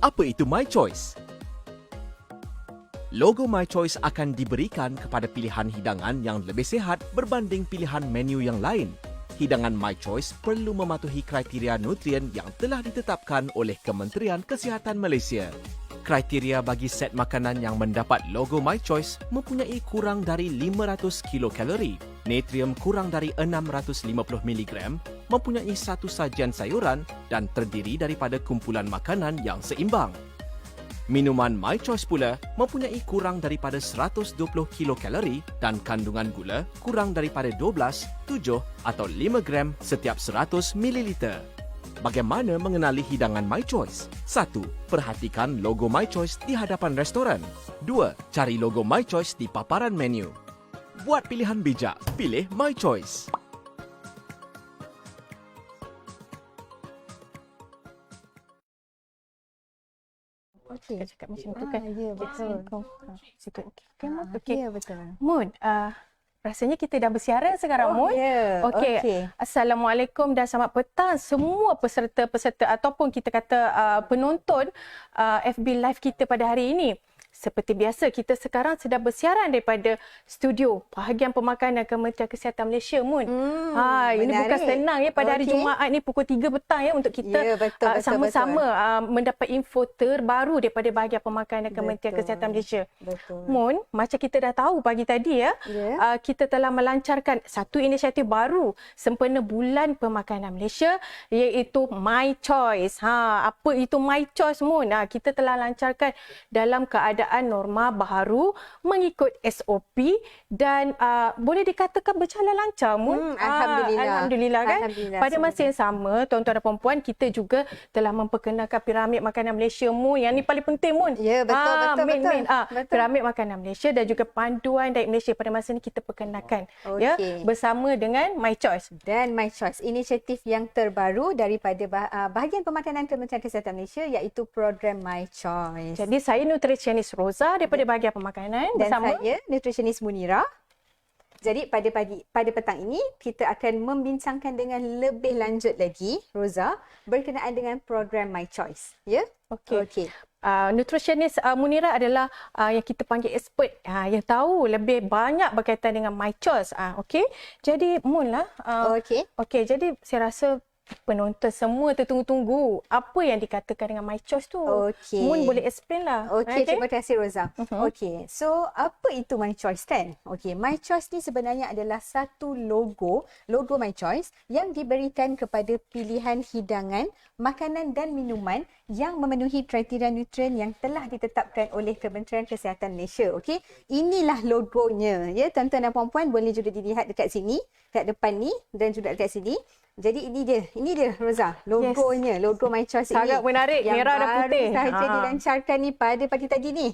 Apa itu My Choice? Logo My Choice akan diberikan kepada pilihan hidangan yang lebih sihat berbanding pilihan menu yang lain. Hidangan My Choice perlu mematuhi kriteria nutrien yang telah ditetapkan oleh Kementerian Kesihatan Malaysia. Kriteria bagi set makanan yang mendapat logo My Choice mempunyai kurang dari 500 kilokalori, natrium kurang dari 650 mg, mempunyai satu sajian sayuran dan terdiri daripada kumpulan makanan yang seimbang. Minuman My Choice pula mempunyai kurang daripada 120 kilokalori dan kandungan gula kurang daripada 12, 7 atau 5 gram setiap 100 ml. Bagaimana mengenali hidangan My Choice? 1. Perhatikan logo My Choice di hadapan restoran. 2. Cari logo My Choice di paparan menu. Buat pilihan bijak, pilih My Choice. Okey. Cakap macam tu kan. Ya, betul. Okey. Ya, betul. Mun, rasanya kita dah bersiaran sekarang, Mun. Ya. Okey. Assalamualaikum dan selamat petang semua peserta-peserta ataupun kita kata penonton FB Live kita pada hari ini. Seperti biasa, kita sekarang sedang bersiaran daripada studio bahagian pemakanan Kementerian Kesihatan Malaysia, Mun. Ini bukan senang ya pada hari Jumaat ni pukul 3 petang ya untuk kita sama-sama mendapat info terbaru daripada bahagian pemakanan Kementerian Kesihatan Malaysia. Betul. Mun, macam kita dah tahu pagi tadi ya, kita telah melancarkan satu inisiatif baru sempena Bulan Pemakanan Malaysia iaitu My Choice. Apa itu My Choice, Mun? Kita telah lancarkan dalam keadaan norma baharu mengikut SOP dan boleh dikatakan berjalan lancar, Mun. Alhamdulillah kan. Pada masa yang sama, tuan-tuan dan puan-puan, kita juga telah memperkenalkan piramid makanan Malaysia, Mun. Yang ni paling penting, Mun. Ya, betul. Piramid makanan Malaysia dan juga panduan diet Malaysia pada masa ni kita perkenalkan ya bersama dengan My Choice. Dan My Choice, inisiatif yang terbaru daripada bahagian pemakanan Kementerian Kesihatan Malaysia iaitu program My Choice. Jadi saya nutritionist Roza daripada bahagian pemakanan dan bersama saya nutritionist Munira. Jadi pada petang ini kita akan membincangkan dengan lebih lanjut lagi, Roza, berkenaan dengan program My Choice. Ya? Okey. Nutritionist Munira adalah yang kita panggil expert yang tahu lebih banyak berkaitan dengan My Choice. Okey. Jadi Mun lah. Okey, jadi saya rasa penonton semua tertunggu-tunggu apa yang dikatakan dengan My Choice tu. Mun boleh explain lah. Okey, terima kasih Roza. Okey, so apa itu My Choice kan? Okey, My Choice ni sebenarnya adalah satu logo My Choice yang diberikan kepada pilihan hidangan, makanan dan minuman yang memenuhi kriteria nutrien yang telah ditetapkan oleh Kementerian Kesihatan Malaysia. Okey, inilah logonya. Ya, tuan-tuan dan puan-puan boleh juga dilihat dekat sini, kat depan ni dan juga dekat sini. Jadi ini dia Roza, logonya, logo My Choice ini. Sangat menarik, merah dan putih. Yang baru sahaja dilancarkan ni pada pagi tadi ni.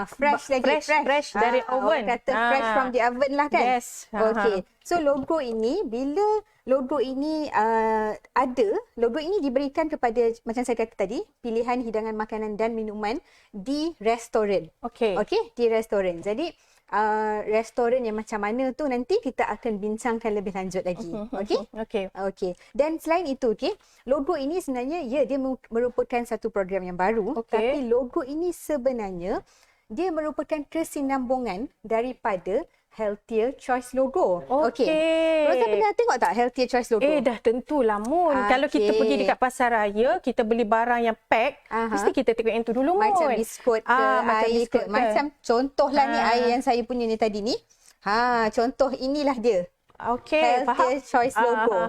Fresh lagi. Fresh dari oven. Orang kata fresh from the oven lah kan. Okey. So logo ini, bila logo ini logo ini diberikan kepada, macam saya kata tadi, pilihan hidangan makanan dan minuman di restoran. Okey, di restoran. Jadi restoran yang macam mana tu nanti kita akan bincangkan lebih lanjut lagi. Okey. Dan selain itu, logo ini sebenarnya dia merupakan satu program yang baru, tapi logo ini sebenarnya dia merupakan kesinambungan daripada Healthier Choice logo. Okey. Rosa pernah tengok tak Healthier Choice logo? Dah tentulah, Mun. Kalau kita pergi dekat pasar raya, kita beli barang yang pack, mesti kita tengok yang tu dulu, Mun. Macam biskut ke, air ke. Macam contohlah ni air yang saya punya ni tadi ni. Contoh inilah dia. Healthier Choice logo.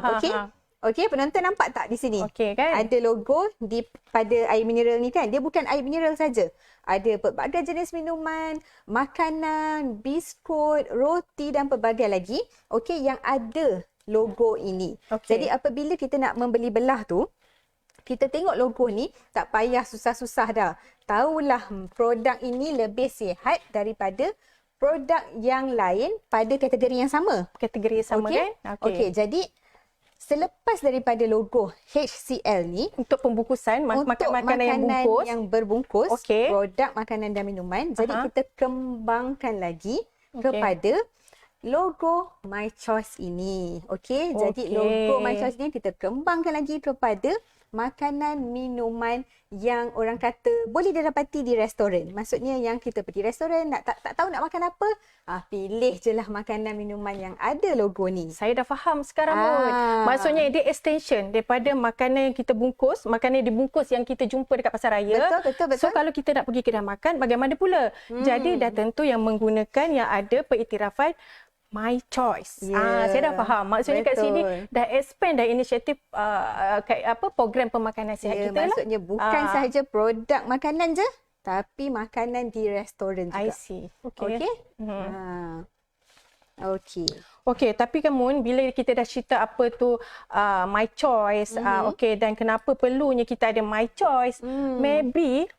Okey, penonton nampak tak di sini? Okey kan? Ada logo pada air mineral ni kan. Dia bukan air mineral saja. Ada pelbagai jenis minuman, makanan, biskut, roti dan pelbagai lagi. Okey, yang ada logo ini. Jadi apabila kita nak membeli belah tu, kita tengok logo ni, tak payah susah-susah dah. Tahulah produk ini lebih sihat daripada produk yang lain pada kategori yang sama. Kategori yang sama kan? Okey, jadi selepas daripada logo HCL ni, untuk pembungkusan makanan yang berbungkus, produk makanan dan minuman, jadi kita kembangkan lagi kepada logo My Choice ini. Jadi logo My Choice ni kita kembangkan lagi kepada makanan, minuman yang orang kata boleh didapati di restoran. Maksudnya yang kita pergi restoran, tak tahu nak makan apa, pilih je lah makanan, minuman yang ada logo ni. Saya dah faham sekarang pun. Maksudnya dia extension daripada makanan yang kita bungkus, makanan yang dibungkus yang kita jumpa dekat pasar raya. Betul. So kalau kita nak pergi kedai makan, bagaimana pula? Jadi dah tentu yang menggunakan yang ada periktirafan My Choice. Saya dah faham. Maksudnya kat sini dah expand dah inisiatif program pemakanan sihat kita lah. Maksudnya bukan sahaja produk makanan je, tapi makanan di restoran juga. I see. Okay. Okey. Okey, tapi kan Mun, bila kita dah cerita apa tu My Choice, okey, dan kenapa perlunya kita ada My Choice, maybe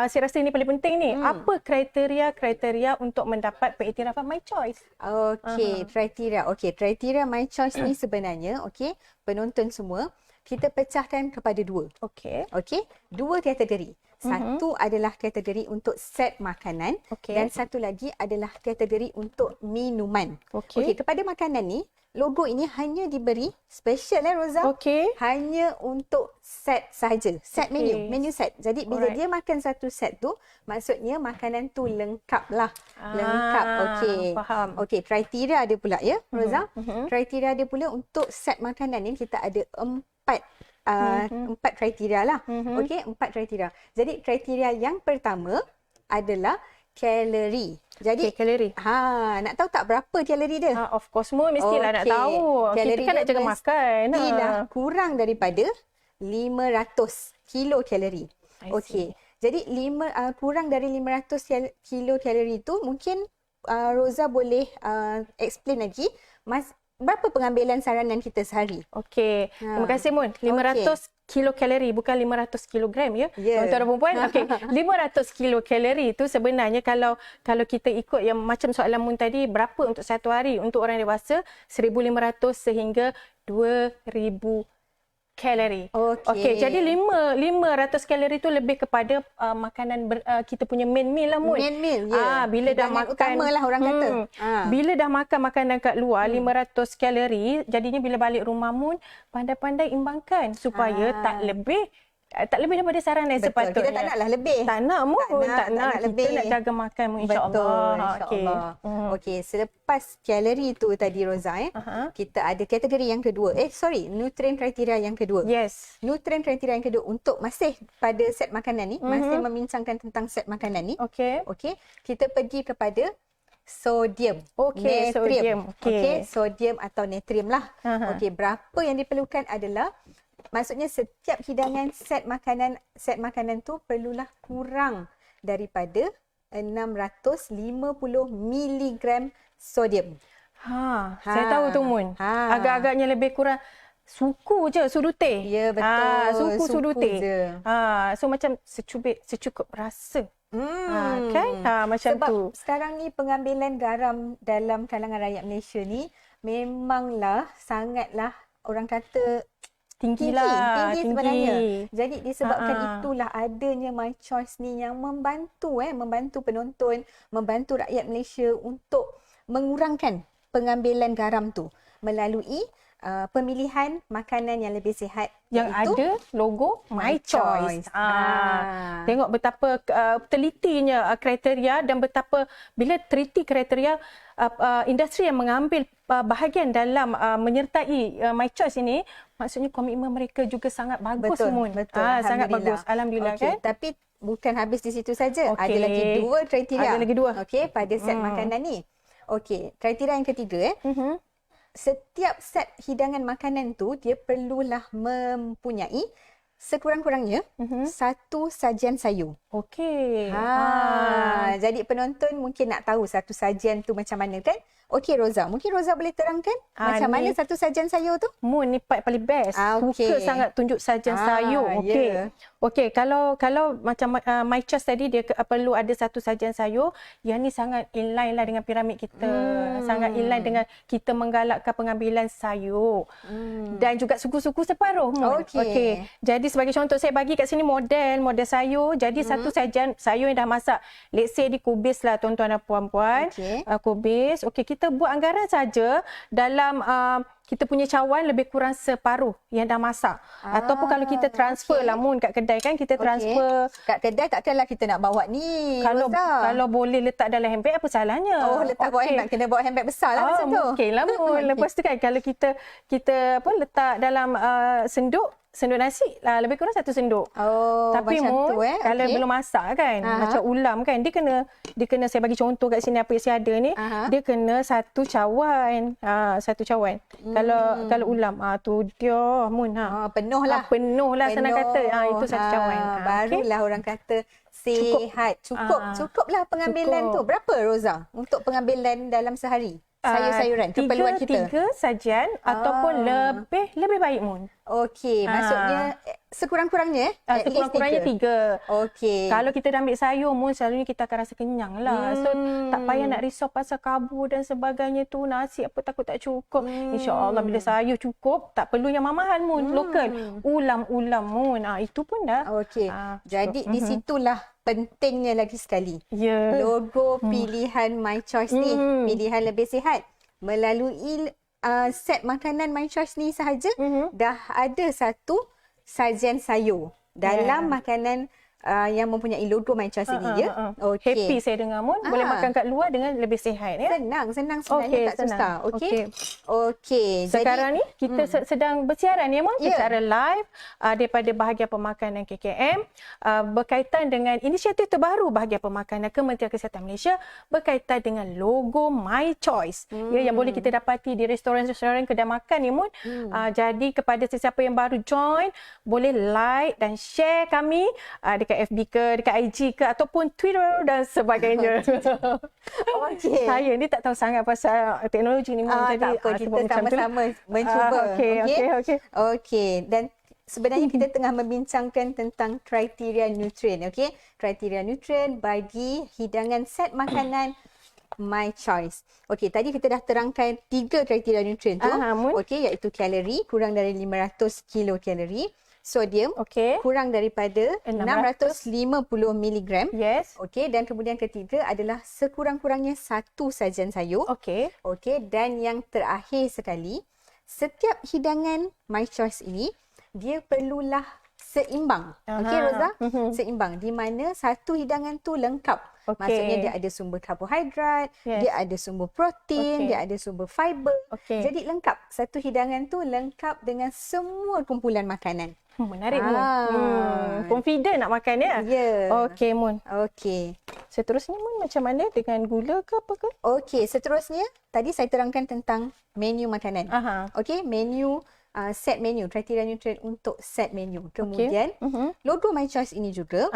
saya rasa ini paling penting ni. Apa kriteria untuk mendapat pengiktirafan My Choice? Okey, kriteria My Choice ni sebenarnya, okey, penonton semua, kita pecahkan kepada dua. Okey. Dua kategori. Satu adalah kategori untuk set makanan dan satu lagi adalah kategori untuk minuman. Okey, kepada makanan ni, logo ini hanya diberi special Roza. Hanya untuk set sahaja. Set menu set. Jadi bila dia makan satu set tu, maksudnya makanan tu lengkap lah. Lengkap. Faham. Okey, kriteria dia pula ya, Roza. Kriteria dia pula untuk set makanan ni kita ada empat kriteria lah. Okey, 4 kriteria. Jadi kriteria yang pertama adalah kalori. Jadi kalori. Nak tahu tak berapa kalori dia? Of course mestilah nak tahu. Kalori kita kan nak jaga makan. Mestilah kurang daripada 500 kilokalori. Okey. Jadi kurang dari 500 kilokalori tu mungkin Roza boleh explain lagi berapa pengambilan saranan kita sehari? Okey. Terima kasih Mun. 500 kilokalori bukan 500 kilogram ya. Tuan-tuan dan perempuan. Okey. 500 kilokalori tu sebenarnya kalau kita ikut yang macam soalan Mun tadi, berapa untuk satu hari? Untuk orang dewasa 1,500 sehingga 2,000 kalori. Okey, jadi 500 kalori tu lebih kepada makanan kita punya main meal lah Mun. Main meal, ya. Bila dah makan utamalah orang kata. Bila dah makan makanan kat luar 500 kalori, jadinya bila balik rumah Mun, pandai-pandai imbangkan supaya tak lebih daripada saranan sepatutnya. Kita tak naklah lebih. Tak nak Mun, tak nak lebih. Kita nak jaga makan Mun, insya-Allah. InsyaAllah. Okey, selepas kalori tu tadi Roza kita ada kategori yang kedua. Nutrien kriteria yang kedua. Yes. Nutrien kriteria yang kedua untuk masih pada set makanan ni, masih membincangkan tentang set makanan ni. Okey, kita pergi kepada sodium. Natrium. Sodium atau natrium lah. Okey, berapa yang diperlukan adalah, maksudnya setiap hidangan set makanan tu perlulah kurang daripada 650 miligram sodium. Saya tahu tu Mun. Agak-agaknya lebih kurang suku je, sudutih. Ya, betul. Suku sudutih. Je. So macam secukup rasa. Kan? Macam sebab tu. Sekarang ni pengambilan garam dalam kalangan rakyat Malaysia ni memanglah sangatlah orang kata tinggi sebenarnya. Jadi disebabkan itulah adanya My Choice ni yang membantu penonton, membantu rakyat Malaysia untuk mengurangkan pengambilan garam tu melalui pemilihan makanan yang lebih sihat yang ada logo My Choice. Tengok betapa telitinya kriteria dan betapa bila teliti kriteria industri yang mengambil bahagian dalam menyertai My Choice ini, maksudnya komitmen mereka juga sangat bagus. Betul. Sangat bagus. Alhamdulillah. Kan? Tapi bukan habis di situ saja. Ada lagi 2 kriteria. Ada lagi 2. Pada set makanan ni. Kriteria yang ketiga setiap set hidangan makanan tu dia perlulah mempunyai sekurang-kurangnya satu sajian sayur. Jadi penonton mungkin nak tahu satu sajian tu macam mana kan? Okey Roza, mungkin Roza boleh terangkan macam mana satu sajian sayur tu? Mun ni part paling best. Suka sangat tunjuk sajian sayur. Okey, kalau macam My Choice tadi dia perlu ada satu sajian sayur, yang ni sangat inline lah dengan piramid kita. Sangat inline dengan kita menggalakkan pengambilan sayur. Dan juga suku-suku separuh Mun. Okey. Jadi sebagai contoh saya bagi kat sini model sayur. Jadi satu Satu sajian sayur yang dah masak. Let's say dikubis lah tuan-tuan dan puan-puan. Kubis. Okey, kita buat anggaran saja dalam kita punya cawan lebih kurang separuh yang dah masak. Ataupun kalau kita transfer lah Mun kat kedai kan, kita transfer. Kat kedai takkanlah kita nak bawa ni. Kalau boleh letak dalam handbag, apa salahnya? Letak bawa handbag, kena bawa handbag besar lah macam tu. Okeylah Mun. Lepas tu kan kalau kita letak dalam senduk nasi lah, lebih kurang 1 senduk. Tapi macam tu kalau belum masak kan, macam ulam kan, dia kena saya bagi contoh kat sini apa yang saya ada ni, dia kena 1 cawan. 1 cawan. Kalau ulam tu dia Mun penuh lah. Penuh lah senang kata. Itu 1 cawan. Barulah orang kata sihat. Cukup lah pengambilan tu. Berapa Roza untuk pengambilan dalam sehari? Sayur-sayuran keperluan kita. 3 sajian ataupun lebih baik Mun. Okey, maksudnya sekurang-kurangnya sekurang-kurangnya 3. Okey. Kalau kita dah ambil sayur Mun, selalunya kita akan rasa kenyang lah. So tak payah nak risau pasal karbo dan sebagainya tu, nasi apa takut tak cukup. InsyaAllah bila sayur cukup, tak perlu yang mahal Mun, lokal. Ulam-ulam Mun. Itu pun dah. Okey. Jadi di situlah pentingnya lagi sekali. Logo pilihan My Choice ni, pilihan lebih sihat. Melalui set makanan My Choice ni sahaja, dah ada 1 sajian sayur dalam makanan yang mempunyai logo My Choice ini ya. Okay. Happy saya dengar Mun. Boleh makan kat luar dengan lebih sihat ya. Senang sebenarnya, tak susah. Okey. Sekarang ni kita sedang bersiaran ya Mun, secara live daripada bahagian pemakanan KKM berkaitan dengan inisiatif terbaru bahagian pemakanan Kementerian Kesihatan Malaysia berkaitan dengan logo My Choice ya, yang boleh kita dapati di restoran-restoran kedai makan ni Mun. Jadi kepada sesiapa yang baru join, boleh like dan share kami dekat FB ke, dekat IG ke, ataupun Twitter dan sebagainya. Saya ni tak tahu sangat pasal teknologi ni. Tak apa, kita sama-sama mencuba. Okey. Dan sebenarnya kita tengah membincangkan tentang kriteria nutrien. Kriteria nutrien bagi hidangan set makanan My Choice. Okey, tadi kita dah terangkan 3 kriteria nutrien tu. Iaitu kalori kurang dari 500 kilokalori. Sodium kurang daripada 650 mg. Okey, dan kemudian ketiga adalah sekurang-kurangnya 1 sajian sayur. Okey, dan yang terakhir sekali, setiap hidangan My Choice ini dia perlulah seimbang. Okey Roza, seimbang di mana satu hidangan tu lengkap. Maksudnya dia ada sumber karbohidrat, dia ada sumber protein, dia ada sumber fiber. Jadi lengkap. Satu hidangan tu lengkap dengan semua kumpulan makanan. Menarik Mun. Confident nak makan ya? Okey Mun. Okey. Seterusnya Mun macam mana, dengan gula ke apa ke? Okey, seterusnya tadi saya terangkan tentang menu makanan. Okey, menu set menu, kriteria nutrien untuk set menu. Kemudian logo My Choice ini juga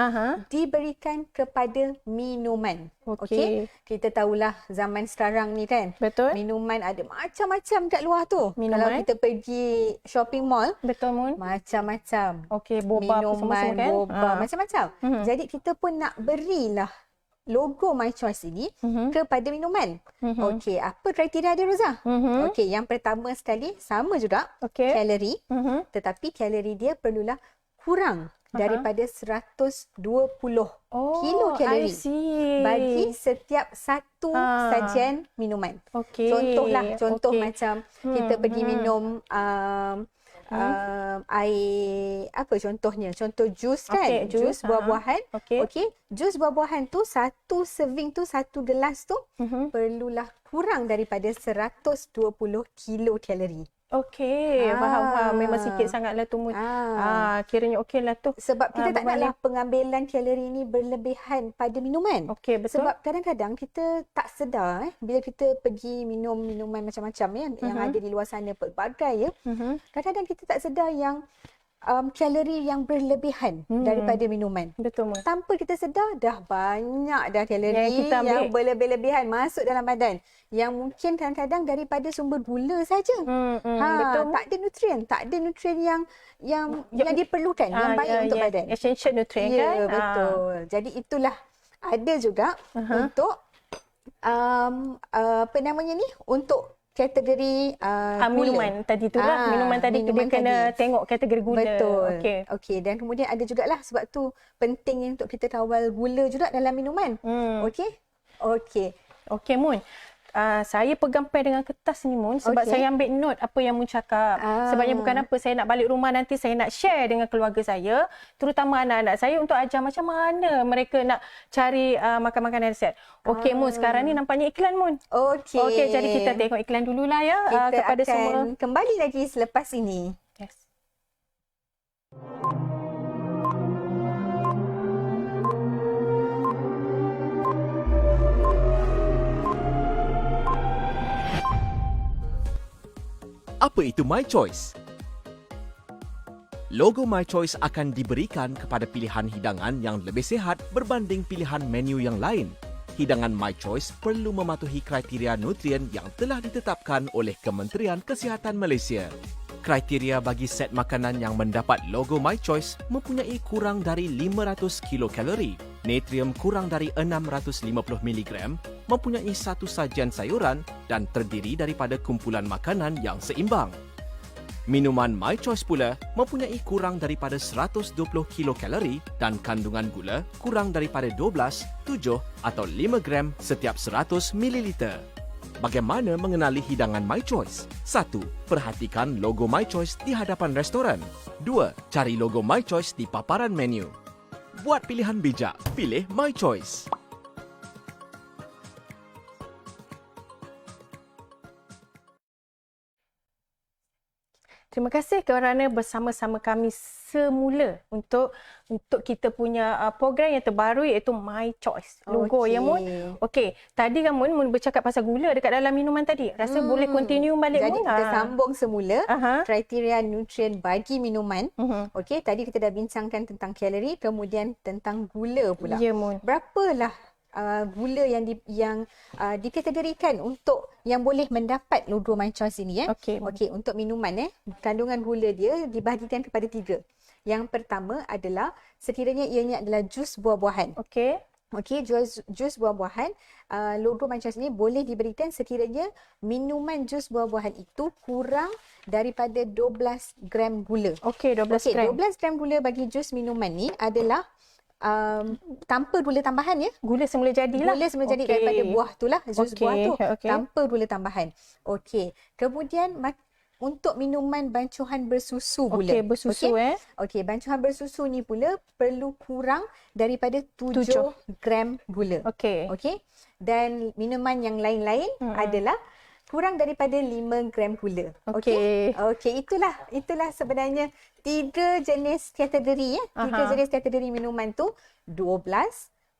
diberikan kepada minuman. Okey. Kita tahulah zaman sekarang ni kan. Betul. Minuman ada macam-macam kat luar tu. Kalau kita pergi shopping mall, betul Mun. Macam-macam. Okey, boba minuman, kan? Boba, macam-macam. Jadi kita pun nak berilah logo My Choice ini kepada minuman. Okey, apa kriteria dia Roza? Okey, yang pertama sekali sama juga kalori, tetapi kalori dia perlulah kurang daripada 120 kilokalori bagi setiap satu sajian minuman. Contoh macam kita pergi minum air apa contohnya? Contoh jus kan? Jus buah-buahan. Jus buah-buahan tu satu serving tu, satu gelas tu perlulah kurang daripada 120 kilokalori. Faham. Memang sikit sangatlah tu Mun. Kiranya okeylah tu. Sebab kita tak naklah pengambilan kalori ni berlebihan pada minuman. Betul. Sebab kadang-kadang kita tak sedar bila kita pergi minum minuman macam-macam yang ada di luar sana pelbagai ya. Kadang-kadang kita tak sedar yang kalori yang berlebihan daripada minuman. Betul Mun. Tanpa kita sedar dah banyak dah kalori yang berlebih-lebihan masuk dalam badan. Yang mungkin kadang-kadang daripada sumber gula saja. Betul. Tak ada nutrien yang diperlukan, yang baik untuk badan. Essential nutrien kan? Betul. Jadi itulah ada juga untuk untuk kategori gula. Minuman tadi tu lah. Minuman tadi dia kena tengok kategori gula. Betul. Okey. Dan kemudian ada jugalah sebab tu penting untuk kita kawal gula juga dalam minuman. Okey. Okey Mun. Saya pegang pen dengan kertas ni Mun sebab saya ambil note apa yang Mun cakap. Sebabnya bukan apa, saya nak balik rumah nanti saya nak share dengan keluarga saya, terutama anak-anak saya untuk ajar macam mana mereka nak cari makan makanan sihat. Okey Mun, sekarang ni nampaknya iklan Mun. Okey, jadi kita tengok iklan dululah ya kita kepada akan semua. Kembali lagi selepas ini. Yes. Apa itu My Choice? Logo My Choice akan diberikan kepada pilihan hidangan yang lebih sihat berbanding pilihan menu yang lain. Hidangan My Choice perlu mematuhi kriteria nutrien yang telah ditetapkan oleh Kementerian Kesihatan Malaysia. Kriteria bagi set makanan yang mendapat logo My Choice mempunyai kurang dari 500 kilokalori, natrium kurang dari 650 mg, mempunyai satu sajian sayuran dan terdiri daripada kumpulan makanan yang seimbang. Minuman My Choice pula mempunyai kurang daripada 120 kilokalori dan kandungan gula kurang daripada 12, 7 atau 5 gram setiap 100 mililiter. Bagaimana mengenali hidangan My Choice? 1. Perhatikan logo My Choice di hadapan restoran. 2. Cari logo My Choice di paparan menu. Buat pilihan bijak, pilih My Choice. Terima kasih kerana bersama-sama kami semula untuk kita punya program yang terbaru iaitu My Choice. Logo ya Mun. Okey, tadi kan Mun bercakap pasal gula dekat dalam minuman tadi. Rasa boleh continue balik Mun. Jadi kita sambung semula kriteria nutrien bagi minuman. Okey, tadi kita dah bincangkan tentang kalori, kemudian tentang gula pula. Ya Mun. Berapalah gula yang dikategorikan untuk yang boleh mendapat logo My Choice ini Okey, untuk minuman kandungan gula dia dibahagikan kepada 3. Yang pertama adalah sekiranya ianya adalah jus buah-buahan. Okey, jus buah-buahan, logo My Choice ini boleh diberikan sekiranya minuman jus buah-buahan itu kurang daripada 12 gram gula. Okey, 12 gram. 12 gram gula bagi jus minuman ni adalah tanpa gula tambahan ya. Gula semula jadilah. Gula semula jadi daripada buah tu lah, jus buah tu. Tanpa gula tambahan. Okey. Kemudian untuk minuman bancuhan bersusu gula. Okey, bersusu Okey, bancuhan bersusu ni pula perlu kurang daripada 7 gram gula. Okey. Dan minuman yang lain-lain adalah kurang daripada 5 gram gula. Okey, itulah sebenarnya 3 jenis kategori 3 jenis kategori minuman tu 12,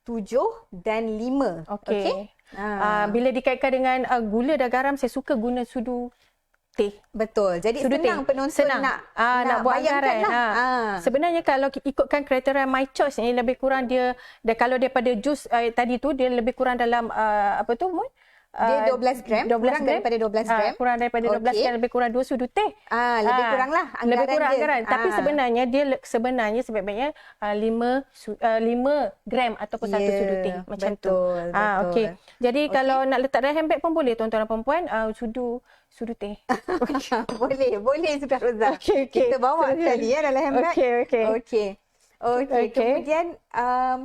7 dan 5. Okey. Bila dikaitkan dengan gula dan garam, saya suka guna sudu teh. Betul. Jadi sudu senang teh. penonton nak buat anggaran. Sebenarnya kalau ikutkan kriteria My Choice ni lebih kurang dia kalau daripada jus tadi tu dia lebih kurang dalam apa tu Mun? Dia 12 gram, kurang daripada 12 gram. Kurang daripada 12 gram, lebih kurang 2 sudu teh. Lebih kurang lah anggaran lebih kurang dia. Anggaran. Tapi sebenarnya sebaik-baiknya 5 gram ataupun 1 sudu teh. Macam tu. Okey. Jadi kalau nak letak dalam handbag pun boleh tuan-tuan dan perempuan, sudu teh. Boleh Sudah Roza. Kita bawa sekali dalam handbag. Okey. Kemudian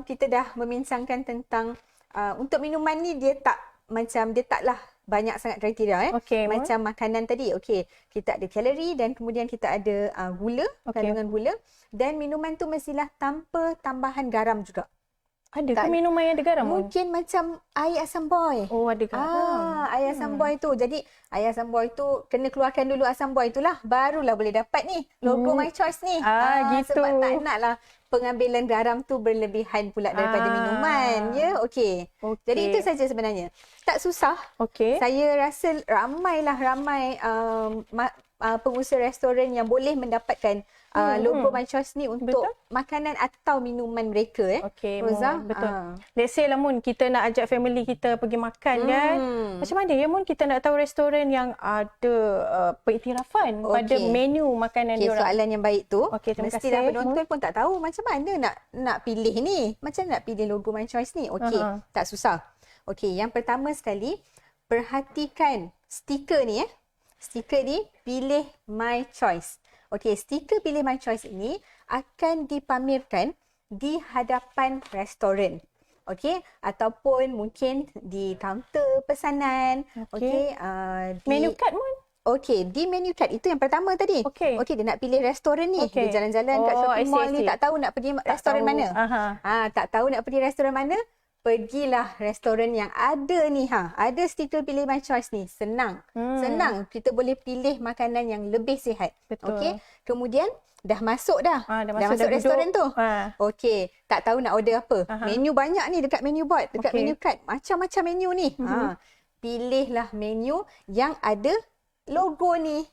kita dah membincangkan tentang untuk minuman ni dia taklah banyak sangat kriteria macam makanan tadi. Okey, kita ada kalori dan kemudian kita ada gula, kandungan gula, dan minuman tu mestilah tanpa tambahan garam juga. Ada ke minuman yang ada garam? Mungkin macam air asam boy. Oh, ada garam. Air asam boy tu. Jadi air asam boy tu kena keluarkan dulu asam boy tu lah, barulah boleh dapat ni logo My Choice ni. Gitu. Sebab tak naklah pengambilan garam tu berlebihan pula daripada minuman. Ya, okey. Jadi itu saja sebenarnya. Tak susah. Saya rasa ramai pengusaha restoran yang boleh mendapatkan logo My Choice ni untuk makanan atau minuman mereka. Roza, betul. Let's say lah Mun, kita nak ajak family kita pergi makan kan. Macam mana ya Mun, kita nak tahu restoran yang ada pengiktirafan pada menu makanan diorang. Soalan yang baik tu. kasih, Mestilah penonton pun tak tahu macam mana nak pilih ni. Macam nak pilih logo My Choice ni. Tak susah. Okey, yang pertama sekali, perhatikan stiker ni stiker ni pilih My Choice. Okey, stiker pilih My Choice ini akan dipamerkan di hadapan restoran. Okey, ataupun mungkin di kaunter pesanan. Okey, menu card pun. Okey, di menu card itu yang pertama tadi. Okey, dia nak pilih restoran ni. Okey. Dia jalan-jalan kat shopping mall ni, tak tahu nak pergi restoran mana. Tak tahu nak pergi restoran mana, pergilah restoran yang ada ni. Ada stiker pilih My Choice ni. Senang. Senang. Kita boleh pilih makanan yang lebih sihat. Betul. Okey. Kemudian dah masuk dah. Dah masuk restoran tu. Okey. Tak tahu nak order apa. Menu banyak ni dekat menu board, dekat menu card. Macam-macam menu ni. Pilihlah menu yang ada logo ni.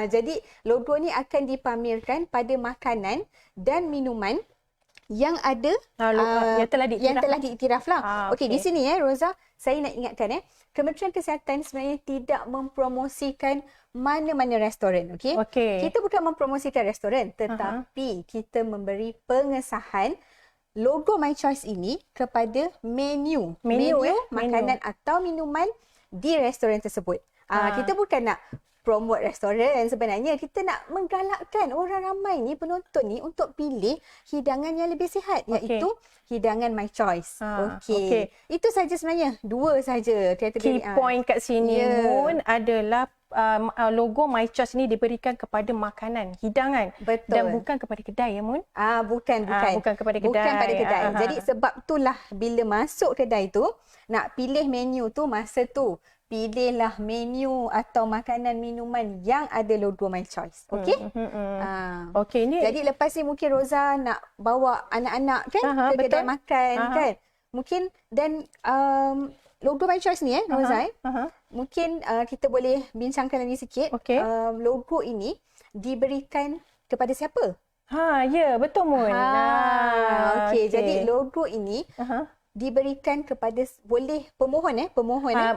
Jadi logo ni akan dipamerkan pada makanan dan minuman yang ada yang telah diiktiraf lah. Okey, di sini Roza, saya nak ingatkan Kementerian Kesihatan sebenarnya tidak mempromosikan mana-mana restoran, okey? Kita bukan mempromosikan restoran, tetapi kita memberi pengesahan logo My Choice ini kepada menu makanan atau minuman di restoran tersebut. Kita bukan nak promote restoran sebenarnya. Kita nak menggalakkan orang ramai ni, penonton ni, untuk pilih hidangan yang lebih sihat, iaitu hidangan My Choice. Okey. Itu saja sebenarnya. 2 saja. Key point kat sini pun adalah logo My Choice ni diberikan kepada makanan, hidangan. Betul. Dan bukan kepada kedai Mun. Bukan. Bukan kepada kedai. Bukan pada kedai. Jadi sebab itulah bila masuk kedai tu, nak pilih menu tu, masa tu pilihlah menu atau makanan minuman yang ada logo My Choice. Okey? Okey, ni. Jadi lepas ni mungkin Roza nak bawa anak-anak kan ke kedai makan kan. Mungkin dan logo My Choice ni Roza mungkin kita boleh bincangkan lagi sikit. Logo ini diberikan kepada siapa? Ya, betul Mun. Okey, jadi logo ini diberikan kepada pemohon.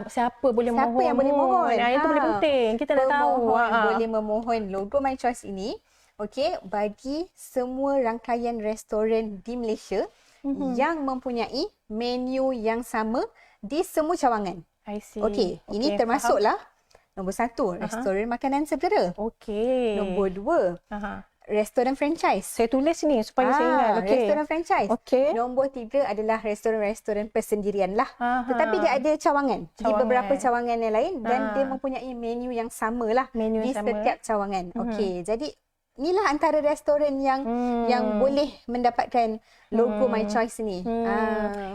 Siapa boleh mohon? Siapa yang boleh mohon? Itu boleh penting. Kita nak tahu. Boleh memohon logo My Choice ini. Okey, bagi semua rangkaian restoran di Malaysia yang mempunyai menu yang sama di semua cawangan. I see. Okey, ini termasuklah nombor 1, restoran makanan segera. Okey. Nombor 2, restoran franchise. Saya tulis ni supaya saya ingat. Restoran franchise. Okey. Nombor 3 adalah restoran-restoran persendirian lah. Tetapi dia ada cawangan di beberapa cawangan yang lain dan dia mempunyai menu yang sama lah di setiap cawangan. Okey, jadi inilah antara restoran yang boleh mendapatkan logo My Choice ni.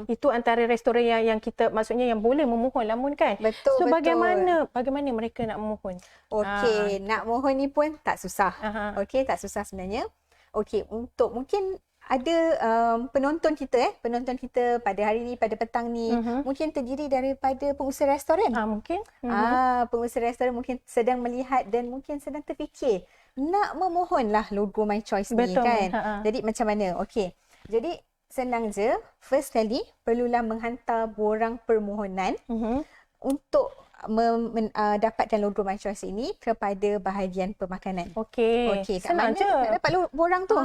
Itu antara restoran yang kita, maksudnya yang boleh memohon lah Mun kan. Betul. So bagaimana mereka nak memohon? Okey, nak mohon ni pun tak susah. Okey, tak susah sebenarnya. Okey, untuk mungkin ada penonton kita pada hari ni, pada petang ni, mungkin terdiri daripada pengusaha restoran. Mungkin. Pengusaha restoran mungkin sedang melihat dan mungkin sedang terfikir nak memohonlah logo My Choice ni kan. Jadi macam mana? Okey. Jadi senang je. First kali perlulah menghantar borang permohonan untuk dapatkan logo My Choice ini kepada bahagian pemakanan. Okey. Kat senang mana je nak dapat borang tu?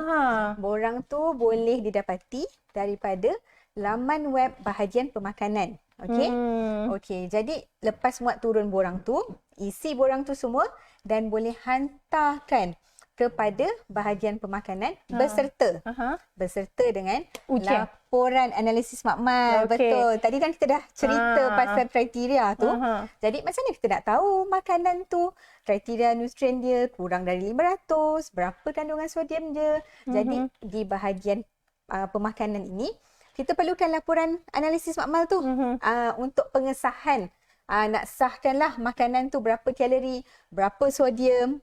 Borang tu boleh didapati daripada laman web bahagian pemakanan. Okey. Jadi lepas muat turun borang tu, isi borang tu semua dan boleh hantarkan kepada bahagian pemakanan beserta dengan ujian, laporan analisis makmal. Betul. Tadi kan kita dah cerita pasal kriteria tu. Jadi macam mana kita nak tahu makanan tu kriteria nutrien dia kurang dari 500, berapa kandungan sodium dia. Jadi di bahagian pemakanan ini kita perlukan laporan analisis makmal tu untuk pengesahan. Nak sahkanlah makanan tu berapa kalori, berapa sodium.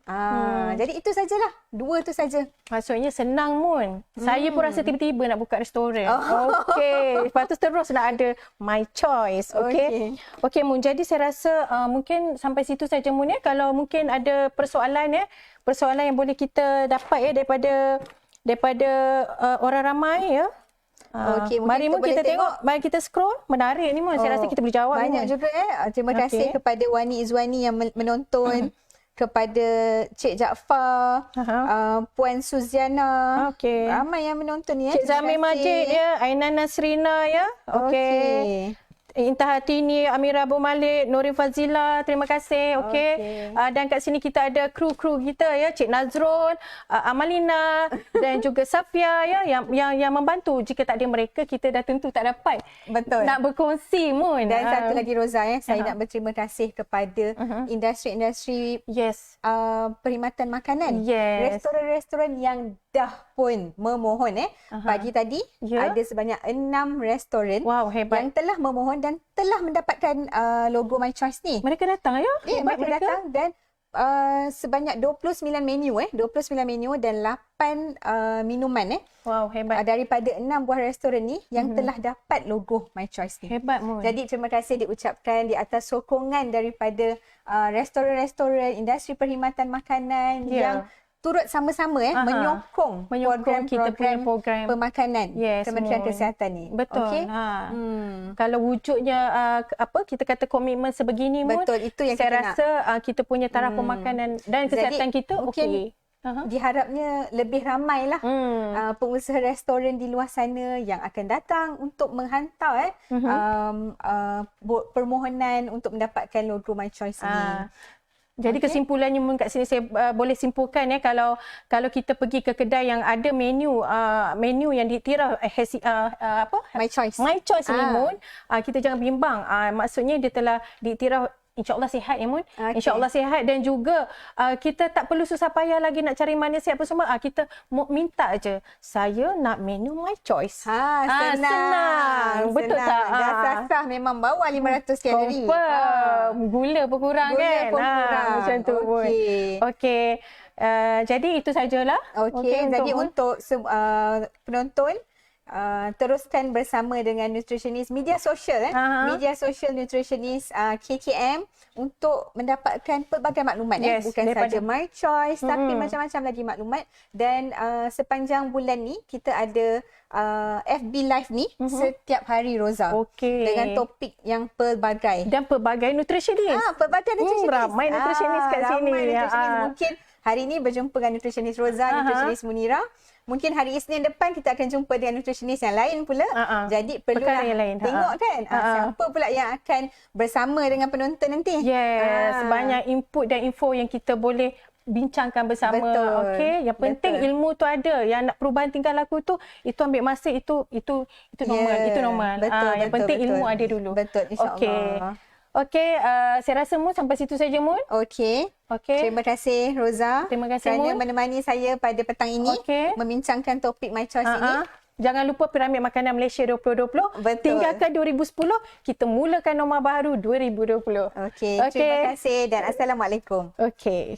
Jadi itu sajalah. 2 tu saja. Maksudnya senang Mun. Saya pun rasa tiba-tiba nak buka restoran. Okey. Lepas tu terus nak ada My Choice. Okey Mun. Jadi saya rasa mungkin sampai situ saja Mun Kalau mungkin ada persoalan persoalan yang boleh kita dapat daripada orang ramai mari Mun kita tengok, mari kita scroll. Menarik ni Mun. Saya rasa kita boleh jawab. Banyak juga Terima kasih kepada Wani Izwani yang menonton. Kepada Cik Jaafar, Puan Suziana. Ramai yang menonton ni Cik Zamir Majid Aina Nasrina Okey. Intan Hatini, Amira Abu Malik, Nurin Fazila, terima kasih. Okey. Dan kat sini kita ada kru-kru kita ya, Cik Nazrul, Amalina dan juga Safia ya yang membantu. Jika tak ada mereka, kita dah tentu tak dapat nak berkongsi Mun. Dan satu lagi Roza ya, saya nak berterima kasih kepada industri-industri perkhidmatan makanan. Restoran-restoran yang dah pun memohon pagi tadi ada sebanyak 6 restoran yang telah memohon dan telah mendapatkan logo My Choice ni. Mereka datang ya? Mereka datang dan sebanyak 29 menu 29 menu dan 8 minuman Wow, hebat. Daripada 6 buah restoran ni yang telah dapat logo My Choice ni. Hebat Mun. Jadi terima kasih diucapkan di atas sokongan daripada restoran-restoran, industri perkhidmatan makanan yang turut sama-sama menyokong kita punya program pemakanan Kementerian Kesihatan ni. Betul. Okay? Kalau wujudnya kita kata komitmen sebegini Mun, betul, itu yang saya kita rasa kita punya taraf pemakanan dan kesihatan kita okey. Diharapnya lebih ramailah pengusaha restoran di luar sana yang akan datang untuk menghantar permohonan untuk mendapatkan logo My Choice ni. Jadi kesimpulannya Mun, kat sini saya boleh simpulkan kalau kita pergi ke kedai yang ada menu yang diiktiraf My Choice ni Mun, kita jangan bimbang. Maksudnya dia telah diiktiraf, InsyaAllah sihat ya Mun. InsyaAllah sihat dan juga kita tak perlu susah payah lagi nak cari mana sihat apa semua. Kita minta je, saya nak menu My Choice. Senang. Betul tak? Dah sah memang bawah 500 kalori. Gula pun kurang kan? Macam tu Mun. Okey. Jadi itu sajalah. Okey. Jadi untuk penonton, teruskan bersama dengan nutritionist media sosial media sosial nutritionist KKM untuk mendapatkan pelbagai maklumat bukan saja My Choice tapi macam-macam lagi maklumat. Dan sepanjang bulan ni kita ada FB Live ni setiap hari Roza dengan topik yang pelbagai dan pelbagai nutritionist. Pelbagai nutritionist. Ramai nutritionist kat sini. Mungkin hari ni berjumpa dengan nutritionist Roza, nutritionist Munira. Mungkin hari Isnin depan kita akan jumpa dengan nutritionist yang lain pula. Jadi perlulah tengok kan siapa pula yang akan bersama dengan penonton nanti. Banyak input dan info yang kita boleh bincangkan bersama. Okey, yang penting ilmu tu ada. Yang nak perubahan tingkah laku tu, itu ambil masa, itu normal, itu normal. Yang penting ilmu ada dulu. Betul, insya-Allah. Okey, saya rasa Mun sampai situ saja Mun. Okey. Terima kasih Roza. Terima kasih kerana Mun menemani saya pada petang ini membincangkan topik My Choice ini. Jangan lupa Piramid Makanan Malaysia 2020. Tinggalkan 2010, kita mulakan norma baru 2020. Okey. Terima kasih dan Assalamualaikum. Okey.